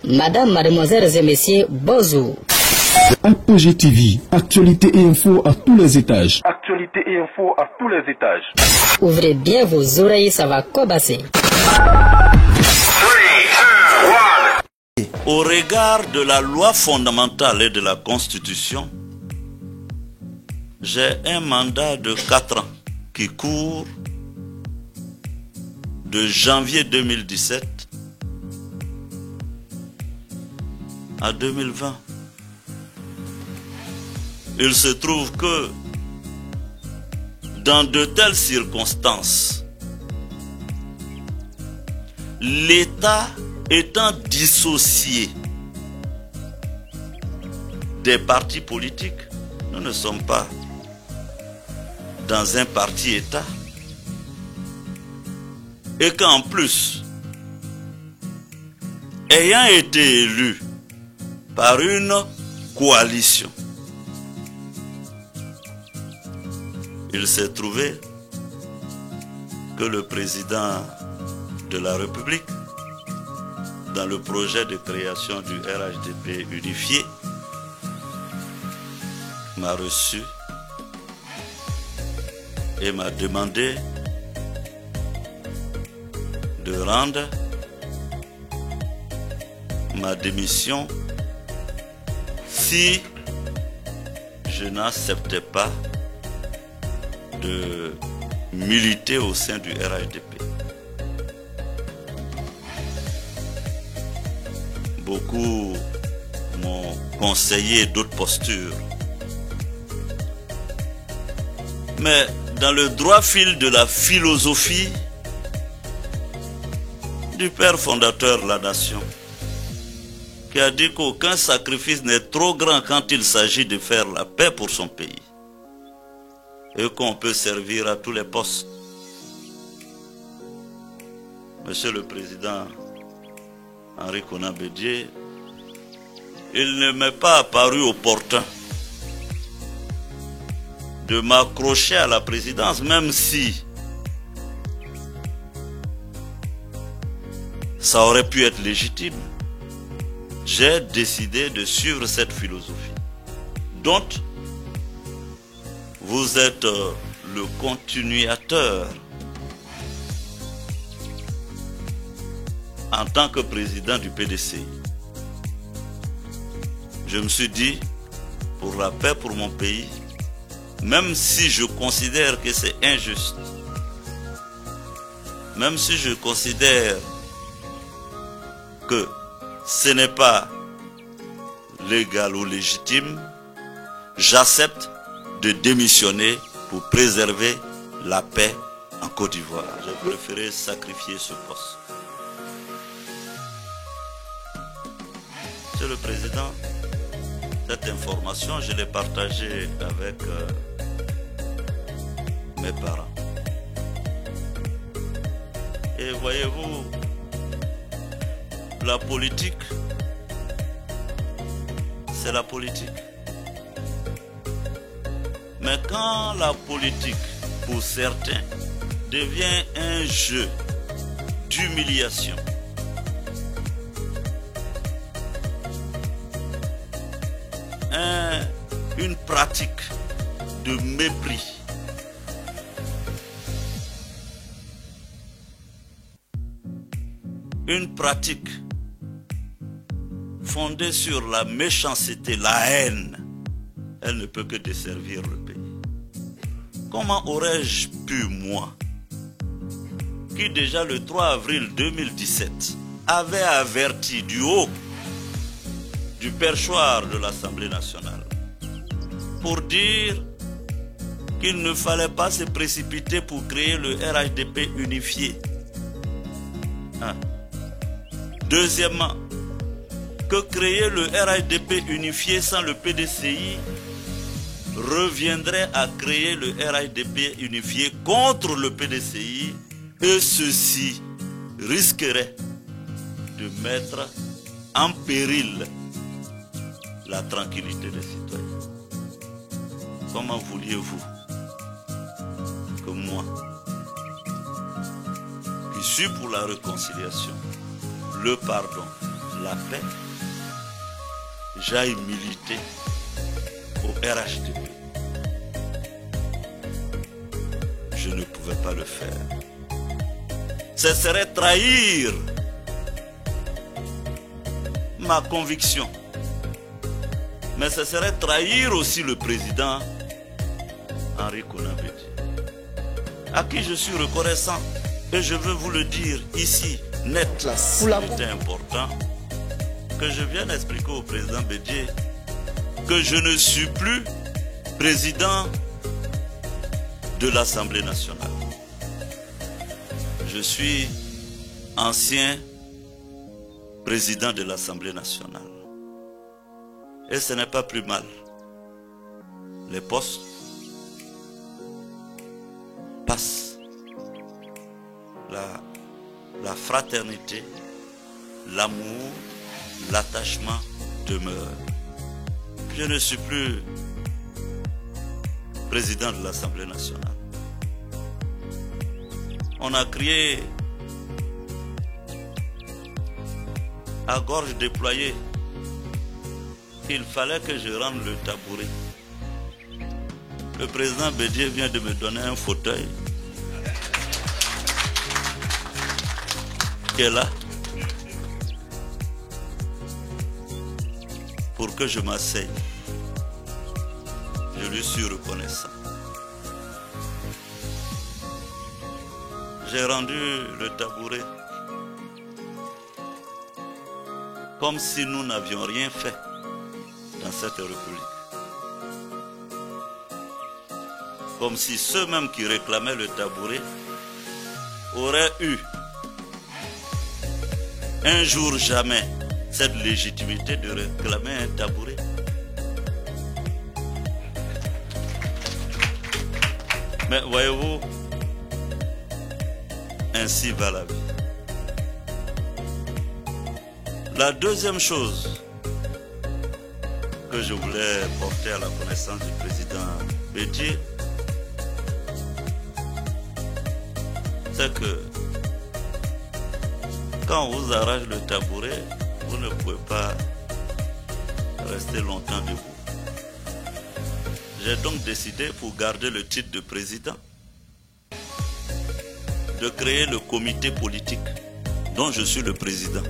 Madame, mademoiselles et messieurs, bonjour. APG TV, actualité et info à tous les étages. Actualité et info à tous les étages. Ouvrez bien vos oreilles, ça va cobasser. Au regard de la loi fondamentale et de la Constitution, j'ai un mandat de 4 ans qui court de janvier 2017 à 2020. Il se trouve que dans de telles circonstances, l'État étant dissocié des partis politiques, nous ne sommes pas dans un parti-État, et qu'en plus, ayant été élu par une coalition, il s'est trouvé que le président de la République, dans le projet de création du RHDP unifié, m'a reçu et m'a demandé de rendre ma démission si je n'acceptais pas de militer au sein du RHDP. Beaucoup m'ont conseillé d'autres postures. Mais dans le droit fil de la philosophie du père fondateur de la nation, qui a dit qu'aucun sacrifice n'est trop grand quand il s'agit de faire la paix pour son pays, et qu'on peut servir à tous les postes. Monsieur le Président Henri Konan Bédié, il ne m'est pas apparu opportun de m'accrocher à la présidence, même si ça aurait pu être légitime. J'ai décidé de suivre cette philosophie, dont vous êtes le continuateur en tant que président du PDCI. Je me suis dit, pour la paix pour mon pays, même si je considère que c'est injuste, même si je considère que ce n'est pas légal ou légitime, j'accepte de démissionner pour préserver la paix en Côte d'Ivoire. J'ai préféré sacrifier ce poste. Monsieur le Président, cette information, je l'ai partagée avec mes parents. Et voyez-vous, la politique, c'est la politique. Mais quand la politique, pour certains, devient un jeu d'humiliation, une pratique de mépris, une pratique fondée sur la méchanceté, la haine, elle ne peut que desservir le pays. Comment aurais-je pu, moi, qui déjà le 3 avril 2017 avait averti du haut du perchoir de l'Assemblée nationale pour dire qu'il ne fallait pas se précipiter pour créer le RHDP unifié. Deuxièmement, que créer le RHDP unifié sans le PDCI reviendrait à créer le RHDP unifié contre le PDCI, et ceci risquerait de mettre en péril la tranquillité des citoyens. Comment vouliez-vous que moi, qui suis pour la réconciliation, le pardon, la paix, j'aille militer au RHDP. Je ne pouvais pas le faire. Ce serait trahir ma conviction. Mais ce serait trahir aussi le président Henri Konan Bédié, à qui je suis reconnaissant. Et je veux vous le dire ici, net, c'était important que je vienne expliquer au président Bédié que je ne suis plus président de l'Assemblée nationale. Je suis ancien président de l'Assemblée nationale. Et ce n'est pas plus mal. Les postes passent. La fraternité, l'amour, l'attachement demeurent. Je ne suis plus président de l'Assemblée nationale. On a crié à gorge déployée qu'il fallait que je rende le tabouret. Le président Bédié vient de me donner un fauteuil qui est là pour que je m'asseye. Je lui suis reconnaissant. J'ai rendu le tabouret comme si nous n'avions rien fait dans cette république. Comme si ceux-mêmes qui réclamaient le tabouret auraient eu un jour jamais cette légitimité de réclamer un tabouret. Mais voyez-vous, ainsi va la vie. La deuxième chose que je voulais porter à la connaissance du président Bédié, c'est que quand on vous arrache le tabouret, vous ne pouvez pas rester longtemps debout. J'ai donc décidé, pour garder le titre de président, de créer le comité politique dont je suis le président.